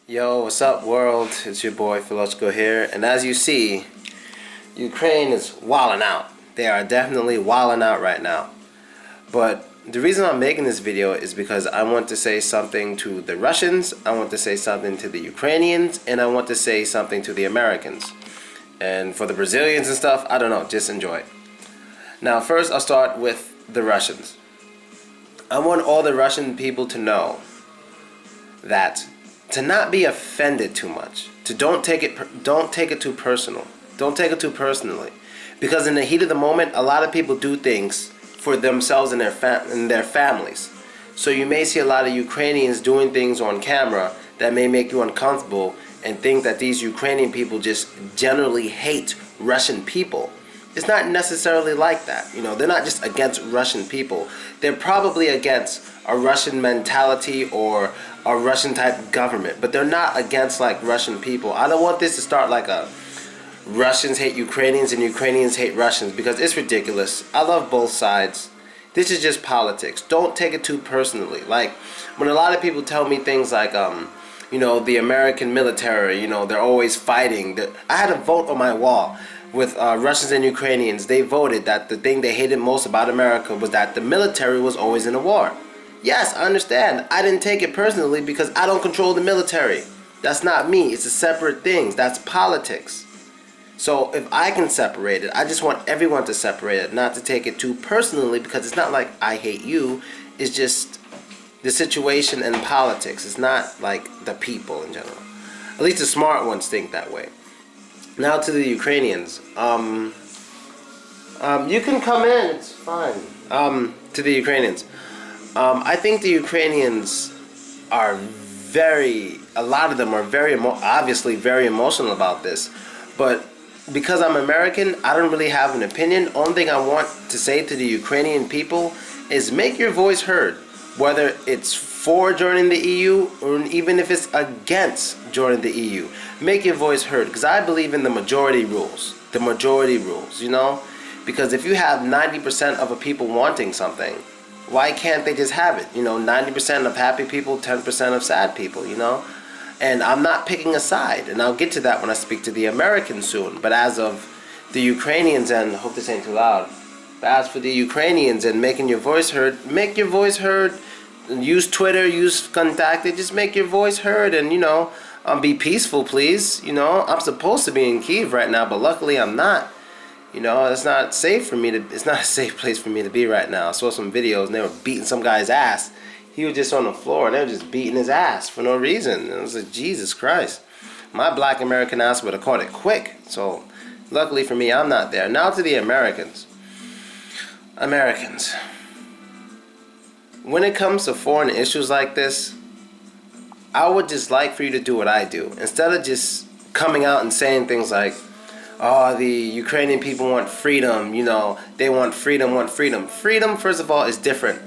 Yo, what's up world? It's your boy Philochko here, and as you see, Ukraine is wilding out. They are definitely wilding out right now. But the reason I'm making this video is because I want to say something to the Russians, I want to say something to the Ukrainians, and I want to say something to the Americans. And for the Brazilians and stuff, I don't know, just enjoy it. Now first I'll start with the Russians. I want all the Russian people to know that to not be offended too much, to don't take it too personal. Don't take it too personally, because in the heat of the moment, a lot of people do things for themselves and their families. So you may see a lot of Ukrainians doing things on camera that may make you uncomfortable and think that these Ukrainian people just generally hate Russian people. It's not necessarily like that. You know, they're not just against Russian people. They're probably against a Russian mentality or a Russian type government, but they're not against like Russian people. I don't want this to start like a Russians hate Ukrainians and Ukrainians hate Russians, because it's ridiculous. I love both sides. This is just politics. Don't take it too personally. Like when a lot of people tell me things like, you know, the American military, you know, they're always fighting. I had a vote on my wall with Russians and Ukrainians. They voted that the thing they hated most about America was that the military was always in a war. Yes, I understand. I didn't take it personally because I don't control the military. That's not me. It's a separate thing. That's politics. So if I can separate it, I just want everyone to separate it, not to take it too personally, because it's not like I hate you. It's just the situation and politics. It's not like the people in general. At least the smart ones think that way. Now to the Ukrainians. You can come in. It's fine. To the Ukrainians. I think the Ukrainians are a lot of them are obviously very emotional about this. But because I'm American, I don't really have an opinion. Only thing I want to say to the Ukrainian people is make your voice heard. Whether it's for joining the EU or even if it's against joining the EU. Make your voice heard, because I believe in the majority rules. The majority rules, you know? Because if you have 90% of a people wanting something, why can't they just have it? You know, 90% of happy people, 10% of sad people, you know? And I'm not picking a side, and I'll get to that when I speak to the Americans soon. But as of the Ukrainians, and I hope this ain't too loud, but as for the Ukrainians and making your voice heard, make your voice heard. Use Twitter, use Contact, just make your voice heard, and you know, be peaceful, please. You know, I'm supposed to be in Kyiv right now, but luckily I'm not. You know, it's not safe for me to. It's not a safe place for me to be right now. I saw some videos and they were beating some guy's ass. He was just on the floor and they were just beating his ass for no reason. And I was like, Jesus Christ, my black American ass would have caught it quick. So, luckily for me, I'm not there. Now to the Americans. Americans. When it comes to foreign issues like this, I would just like for you to do what I do. Instead of just coming out and saying things like, oh, the Ukrainian people want freedom, you know, they want freedom. Freedom, first of all, is different.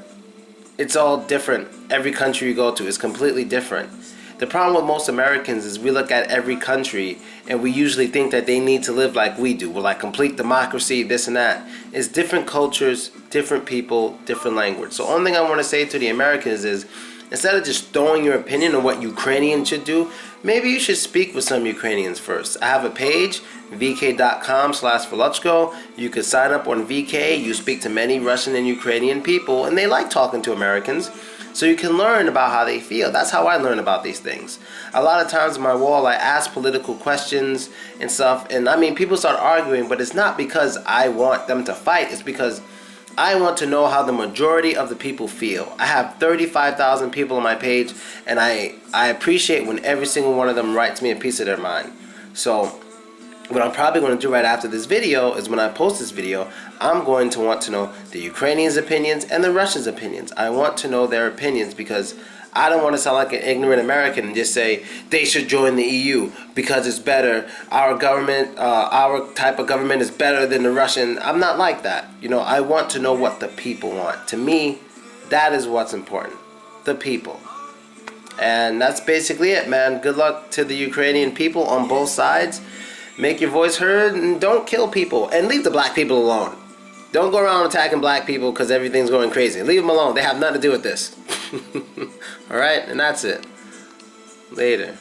It's all different. Every country you go to is completely different. The problem with most Americans is we look at every country and we usually think that they need to live like we do. We're like complete democracy, this and that. It's different cultures, different people, different language. So only thing I want to say to the Americans is, instead of just throwing your opinion on what Ukrainians should do, maybe you should speak with some Ukrainians first. I have a page, vk.com/Philochko. You could sign up on VK. You speak to many Russian and Ukrainian people, and they like talking to Americans. So you can learn about how they feel. That's how I learn about these things. A lot of times on my wall, I ask political questions and stuff. And I mean, people start arguing, but it's not because I want them to fight. It's because I want to know how the majority of the people feel. I have 35,000 people on my page, and I appreciate when every single one of them writes me a piece of their mind. So what I'm probably going to do right after this video is, when I post this video, I'm going to want to know the Ukrainians' opinions and the Russians' opinions. I want to know their opinions, because I don't want to sound like an ignorant American and just say they should join the EU because it's better. Our government, our type of government is better than the Russian. I'm not like that. You know, I want to know what the people want. To me, that is what's important. The people. And that's basically it, man. Good luck to the Ukrainian people on both sides. Make your voice heard and don't kill people. And leave the black people alone. Don't go around attacking black people because everything's going crazy. Leave them alone. They have nothing to do with this. Alright? And that's it. Later.